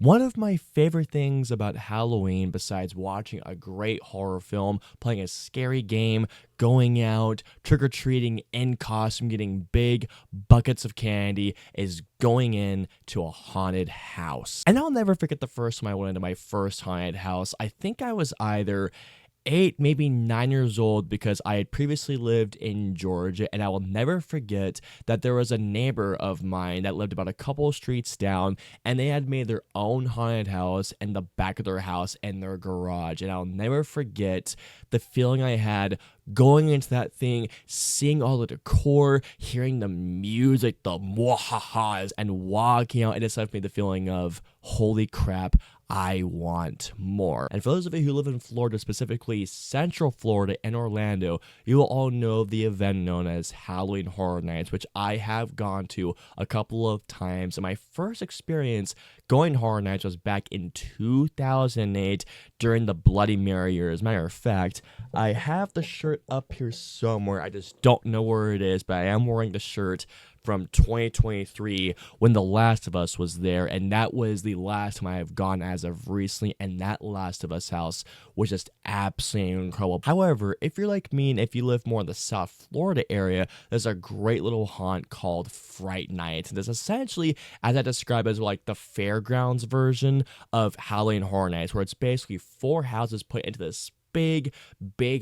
One of my favorite things about Halloween, besides watching a great horror film, playing a scary game, going out, trick or treating in costume, getting big buckets of candy, is going in to a haunted house. And I'll never forget the first time I went into my first haunted house. I think I was either 8, maybe 9 years old because I had previously lived in Georgia, and I will never forget that there was a neighbor of mine that lived about a couple streets down, and they had made their own haunted house in the back of their house in their garage. And I'll never forget the feeling I had going into that thing, seeing all the decor, hearing the music, the mwahahas, and walking out, and it left me the feeling of, holy crap, I want more. And for those of you who live in Florida, specifically Central Florida and Orlando, you will all know the event known as Halloween Horror Nights, which I have gone to a couple of times. And my first experience going to Horror Nights was back in 2008 during the Bloody Mary year. As a matter of fact, I have the shirt up here somewhere. I just don't know where it is, but I am wearing the shirt from 2023 when The Last of Us was there, and that was the last time I have gone as of recently, and that Last of Us house was just absolutely incredible. However, if you're like me and if you live more in the South Florida area, there's a great little haunt called Fright Night, and it's essentially, as I describe, as like the fairgrounds version of Halloween Horror Nights, where it's basically 4 houses put into this big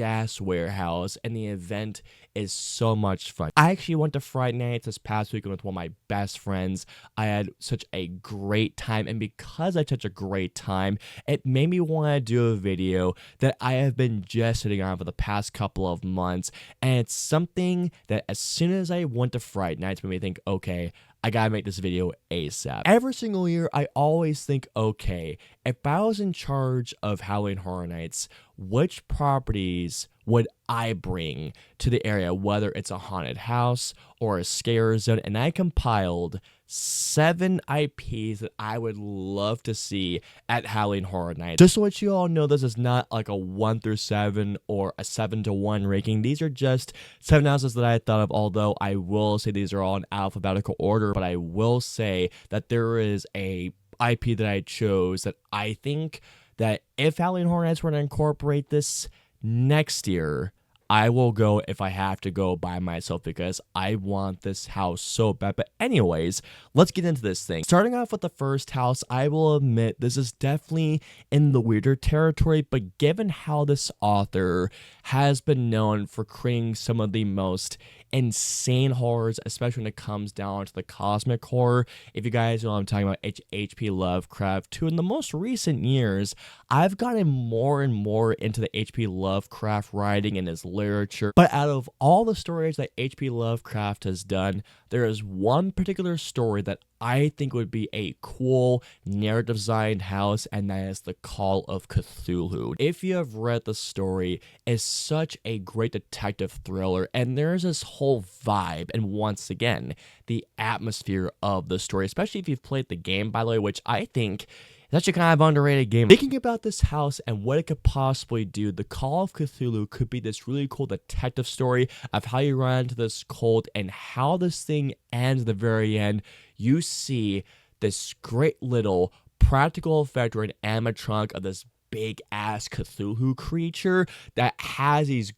ass warehouse, and the event is so much fun. I actually went to Friday night this past weekend with one of my best friends. I had such a great time, and because I had such a great time, it made me want to do a video that I have been just sitting on for the past couple of months, and it's something that as soon as I went to Friday nights made me think, okay, I gotta make this video ASAP. Every single year, I always think, okay, if I was in charge of Halloween Horror Nights, which properties would I bring to the area, whether it's a haunted house or a scare zone? And I compiled 7 IPs that I would love to see at Halloween Horror Nights. Just to let you all know, this is not like a 1 through 7 or a 7 to 1 ranking. These are just 7 houses that I thought of, although I will say these are all in alphabetical order, but I will say that there is a IP that I chose that I think that if Halloween Horror Nights were to incorporate this next year, I will go if I have to go by myself because I want this house so bad. But anyways, let's get into this thing. Starting off with the first house, I will admit this is definitely in the weirder territory, but given how this author has been known for creating some of the most insane horrors, especially when it comes down to the cosmic horror. If you guys know what I'm talking about, H.P. Lovecraft, too. In the most recent years, I've gotten more and more into the H.P. Lovecraft writing and his literature. But out of all the stories that H.P. Lovecraft has done, there is one particular story that I think would be a cool narrative designed house, and that is the Call of Cthulhu. If you have read the story, it's such a great detective thriller, and there's this whole vibe, and once again, the atmosphere of the story, especially if you've played the game, by the way, which I think it's actually kind of underrated game. Thinking about this house and what it could possibly do, the Call of Cthulhu could be this really cool detective story of how you run into this cult and how this thing ends at the very end. You see this great little practical effect or an animatronic of this big ass Cthulhu creature that has these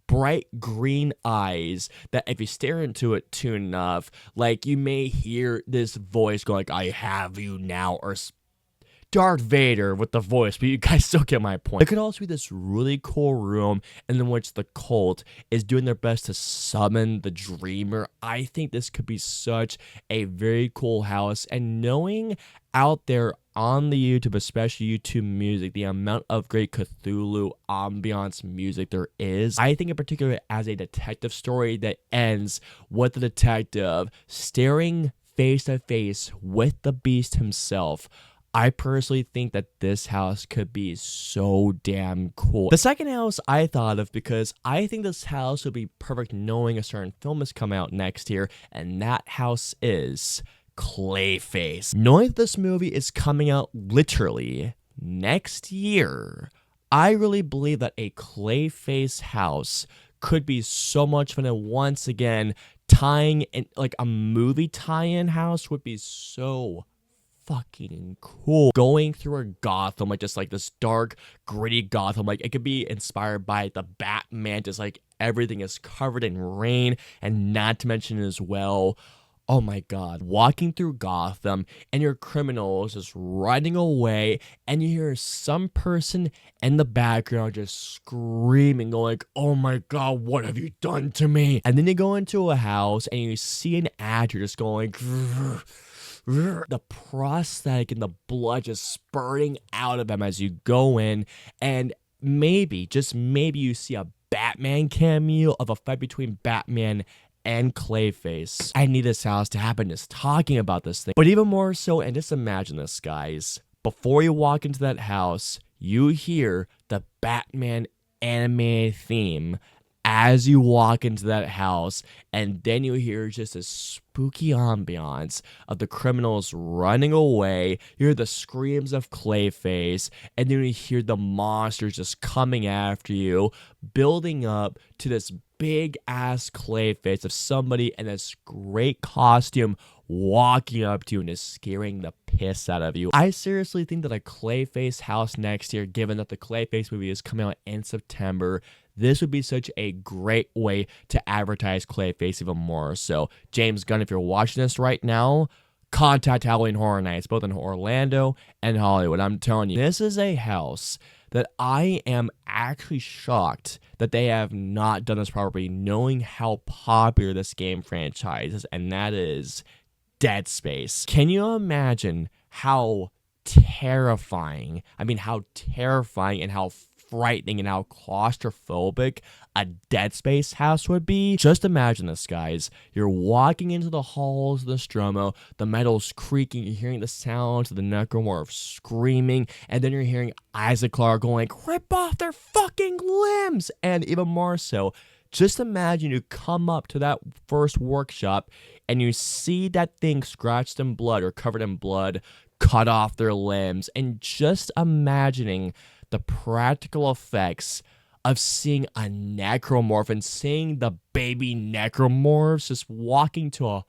bright green eyes that if you stare into it too enough, like you may hear this voice go like, I have you now, or Darth Vader with the voice, but you guys still get my point. It could also be this really cool room in which the cult is doing their best to summon the Dreamer. I think this could be such a very cool house, and knowing out there on the YouTube, especially YouTube music, the amount of great Cthulhu ambiance music there is, I think in particular as a detective story that ends with the detective staring face to face with the beast himself, I personally think that this house could be so damn cool. The second house I thought of because I think this house would be perfect knowing a certain film is coming out next year, and that house is Clayface. Knowing that this movie is coming out literally next year, I really believe that a Clayface house could be so much fun, and once again, tying in like a movie tie-in house would be so fucking cool. Going through a Gotham, like just like this dark, gritty Gotham, like it could be inspired by the Batman, just like everything is covered in rain, and not to mention as well, oh my god, walking through Gotham and your criminals just running away, and you hear some person in the background just screaming, going like, oh my god, what have you done to me? And then you go into a house and you see an actor just going the prosthetic and the blood just spurting out of him as you go in, and maybe, just maybe, you see a Batman cameo of a fight between Batman and Clayface. I need this house to happen just talking about this thing. But even more so, and just imagine this, guys. Before you walk into that house, you hear the Batman anime theme as you walk into that house, and then you hear just a spooky ambiance of the criminals running away. You hear the screams of Clayface, and then you hear the monsters just coming after you, building up to this big ass Clayface of somebody in this great costume walking up to you and just scaring the piss out of you. I seriously think that a Clayface house next year, given that the Clayface movie is coming out in September, this would be such a great way to advertise Clayface even more. So, James Gunn, if you're watching this right now, contact Halloween Horror Nights, both in Orlando and Hollywood. I'm telling you, this is a house that I am actually shocked that they have not done this properly, knowing how popular this game franchise is, and that is Dead Space. Can you imagine how terrifying and how frightening and how claustrophobic a Dead Space house would be? Just imagine this, guys. You're walking into the halls of the Nostromo, the metal's creaking, you're hearing the sounds of the necromorph screaming, and then you're hearing Isaac Clarke going like, rip off their fucking limbs! And even more so, just imagine you come up to that first workshop and you see that thing scratched in blood or covered in blood, cut off their limbs, and just imagining the practical effects of seeing a necromorph and seeing the baby necromorphs just walking to a...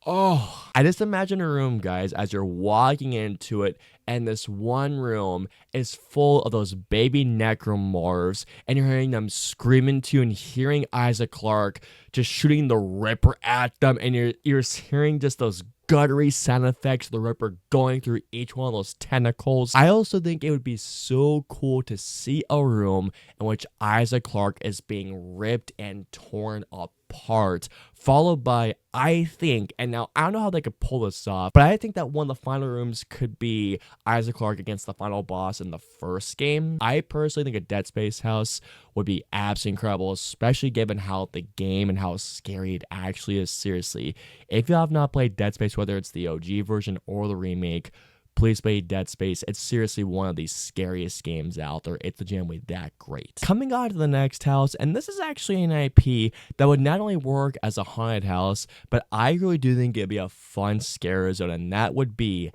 Oh, I just imagine a room, guys, as you're walking into it, and this one room is full of those baby necromorphs, and you're hearing them screaming to you and hearing Isaac Clarke just shooting the Ripper at them, and you're hearing just those guttery sound effects of the Ripper going through each one of those tentacles. I also think it would be so cool to see a room in which Isaac Clarke is being ripped and torn apart, followed by, I think, and now I don't know how they could pull this off, but I think that one of the final rooms could be Isaac Clarke against the final boss in the first game. I personally think a Dead Space house would be absolutely incredible, especially given how the game and how scary it actually is. Seriously, if you have not played Dead Space, whether it's the OG version or the remake, please play Dead Space. It's seriously one of the scariest games out there. It's legitimately that great. Coming on to the next house, and this is actually an IP that would not only work as a haunted house, but I really do think it'd be a fun scare zone, and that would be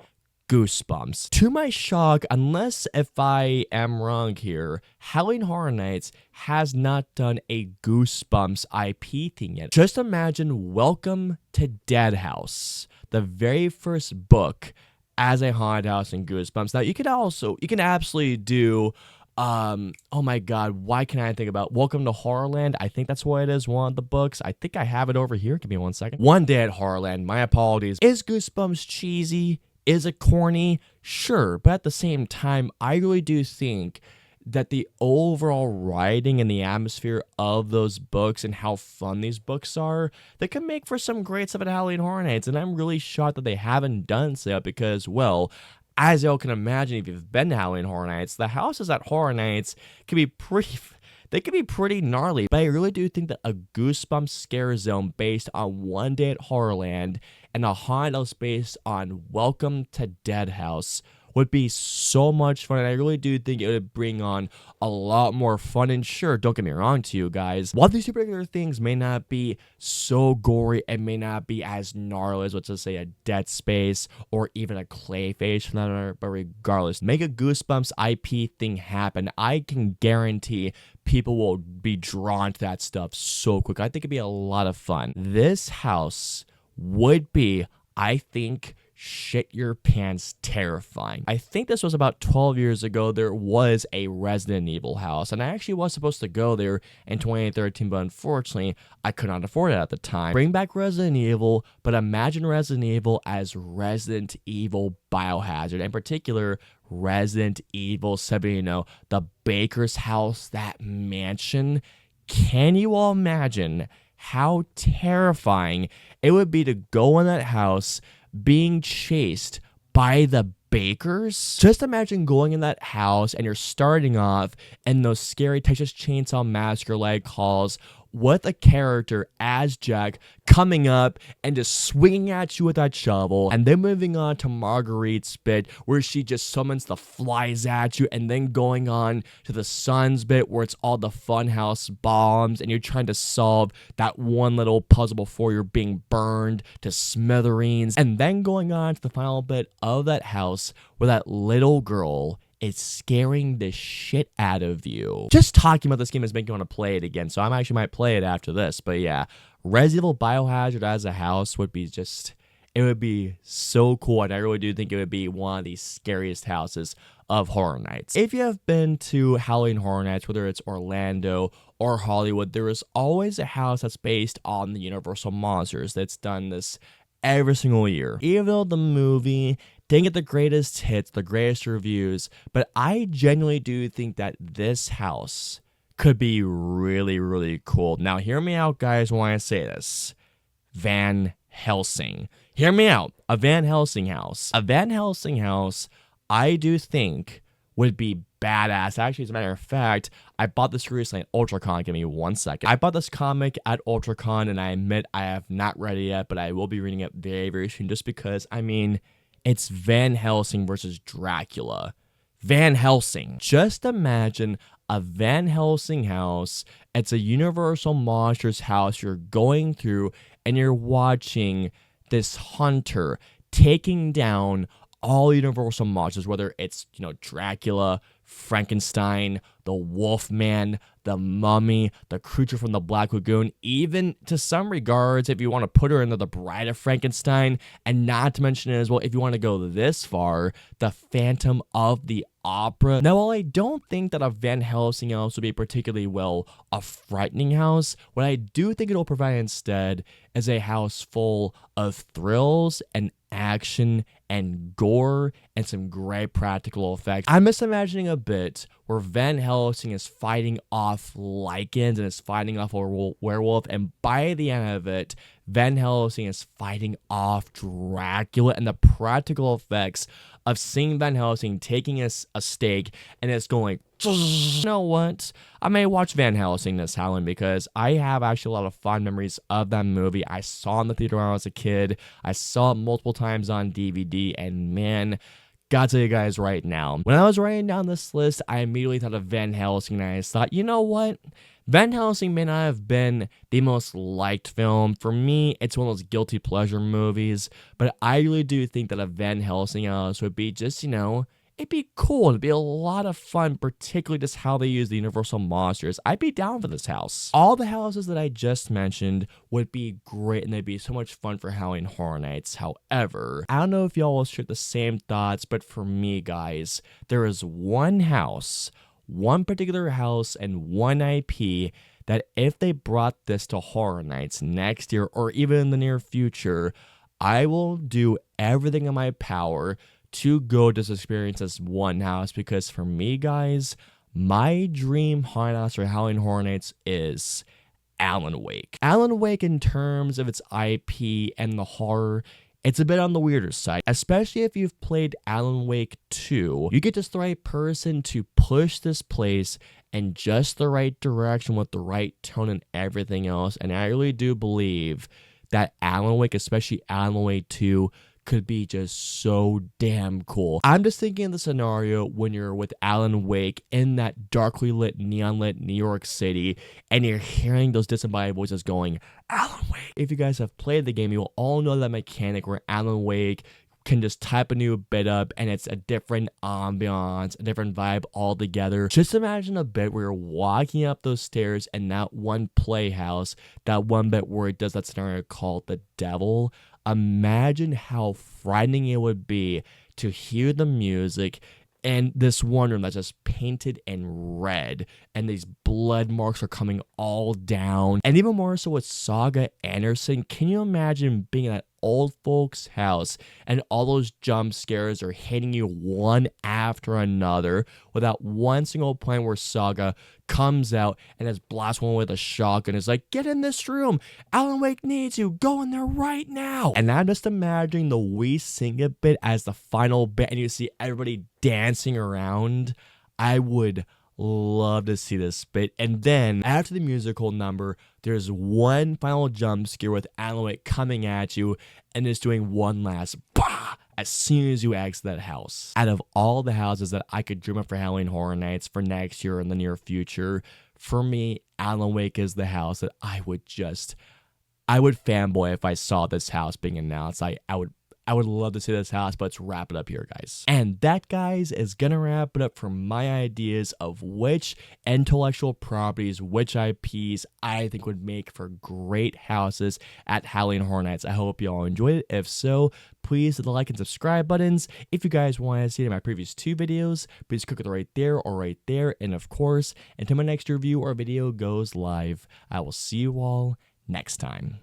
Goosebumps. To my shock, unless if I am wrong here, Halloween Horror Nights has not done a Goosebumps IP thing yet. Just imagine Welcome to Dead House, the very first book, as a haunted house in Goosebumps. Now, you can absolutely do, oh my god, why can I think about Welcome to Horrorland? I think that's what it is, one of the books. I think I have it over here. Give me 1 second. One Day at Horrorland, my apologies. Is Goosebumps cheesy? Is it corny? Sure, but at the same time, I really do think that the overall writing and the atmosphere of those books and how fun these books are, that can make for some great stuff at Halloween Horror Nights, and I'm really shocked that they haven't done so because, well, as y'all can imagine if you've been to Halloween Horror Nights, the houses at Horror Nights can be pretty gnarly, but I really do think that a Goosebumps scare zone based on One Day at Horrorland and a haunted house based on Welcome to Dead House would be so much fun, and I really do think it would bring on a lot more fun. And sure, don't get me wrong to you guys, while these two particular things may not be so gory and may not be as gnarly as, let's just say, a Dead Space or even a Clayface for that matter, but regardless, make a Goosebumps IP thing happen. I can guarantee people will be drawn to that stuff so quick. I think it'd be a lot of fun. This house would be, I think, shit your pants terrifying. I think this was about 12 years ago. There was a Resident Evil house, and I actually was supposed to go there in 2013, but unfortunately, I could not afford it at the time. Bring back Resident Evil, but imagine Resident Evil as Resident Evil Biohazard, in particular, Resident Evil 7, the Baker's house, that mansion. Can you all imagine how terrifying it would be to go in that house being chased by the Bakers? Just imagine going in that house and you're starting off in those scary Texas Chainsaw Massacre like calls with a character as Jack coming up and just swinging at you with that shovel, and then moving on to Marguerite's bit where she just summons the flies at you, and then going on to the Sun's bit where it's all the funhouse bombs and you're trying to solve that one little puzzle before you're being burned to smithereens, and then going on to the final bit of that house where that little girl is scaring the shit out of you. Just talking about this game has making me want to play it again, so I actually might play it after this. But yeah, Resident Evil Biohazard as a house would be just, it would be so cool, and I really do think it would be one of the scariest houses of Horror Nights. If you have been to Halloween Horror Nights, whether it's Orlando or Hollywood, there is always a house that's based on the Universal Monsters that's done this every single year. Even though the movie didn't get the greatest hits, the greatest reviews, but I genuinely do think that this house could be really, really cool. Now, hear me out, guys, when I say this. Van Helsing. Hear me out. A Van Helsing house. A Van Helsing house, I do think, would be badass. Actually, as a matter of fact, I bought this recently at UltraCon. Give me 1 second. I bought this comic at UltraCon, and I admit I have not read it yet, but I will be reading it very, very soon, just because, I mean, it's Van Helsing versus Dracula. Van Helsing. Just imagine a Van Helsing house. It's a Universal Monsters house you're going through, and you're watching this hunter taking down all Universal Monsters, whether it's, Dracula, Frankenstein, the Wolfman, the Mummy, the creature from the Black Lagoon, even to some regards, if you want to put her into the Bride of Frankenstein, and not to mention as well, if you want to go this far, the Phantom of the Opera. Now, while I don't think that a Van Helsing house would be particularly a frightening house, what I do think it'll provide instead is a house full of thrills and action and gore and some great practical effects. I'm just imagining a bit where Van Helsing is fighting off lichens and is fighting off a werewolf, and by the end of it, Van Helsing is fighting off Dracula, and the practical effects of seeing Van Helsing taking a stake and it's going, you know what? I may watch Van Helsing this Halloween because I have actually a lot of fond memories of that movie. I saw it in the theater when I was a kid. I saw it multiple times on DVD, and man, gotta tell you guys right now, when I was writing down this list, I immediately thought of Van Helsing, and I just thought, you know what? Van Helsing may not have been the most liked film. For me, it's one of those guilty pleasure movies, but I really do think that a Van Helsing house would be just, it'd be cool. It'd be a lot of fun, particularly just how they use the Universal Monsters. I'd be down for this house. All the houses that I just mentioned would be great, and they'd be so much fun for Halloween Horror Nights. However, I don't know if y'all will share the same thoughts, but for me, guys, there is one house, one particular house, and one IP that if they brought this to Horror Nights next year or even in the near future, I will do everything in my power to go to this experience as one house, because for me, guys, my dream haunted house for Halloween Horror Nights is Alan Wake. Alan Wake, in terms of its IP and the horror, it's a bit on the weirder side, especially if you've played Alan Wake 2. You get just the right person to push this place in just the right direction with the right tone and everything else, and I really do believe that Alan Wake, especially Alan Wake 2, could be just so damn cool. I'm just thinking of the scenario when you're with Alan Wake in that darkly lit, neon lit New York City, and you're hearing those disembodied voices going, Alan Wake. If you guys have played the game, you will all know that mechanic where Alan Wake can just type a new bit up and it's a different ambiance, a different vibe altogether. Just imagine a bit where you're walking up those stairs and that one playhouse, that one bit where it does that scenario called the devil. imagine how frightening it would be to hear the music and this one room that's just painted in red, and these blood marks are coming all down. And even more so with Saga Anderson, can you imagine being in that old folks' house and all those jump scares are hitting you one after another without one single point where Saga comes out and just blasts one with a shotgun and is like, get in this room, Alan Wake needs you, go in there right now. And I'm just imagining the We Sing It bit as the final bit and you see everybody dancing around. I would love to see this bit. And then after the musical number, there's one final jump scare with Alan Wake coming at you and just doing one last bah as soon as you exit that house. Out of all the houses that I could dream of for Halloween Horror Nights for next year in the near future, for me, Alan Wake is the house that I would fanboy if I saw this house being announced. I would love to see this house, but let's wrap it up here, guys. And that, guys, is gonna wrap it up for my ideas of which intellectual properties, which IPs I think would make for great houses at Halloween Horror Nights. I hope you all enjoyed it. If so, please hit the like and subscribe buttons. If you guys want to see my previous 2 videos, please click it right there or right there. And of course, until my next review or video goes live, I will see you all next time.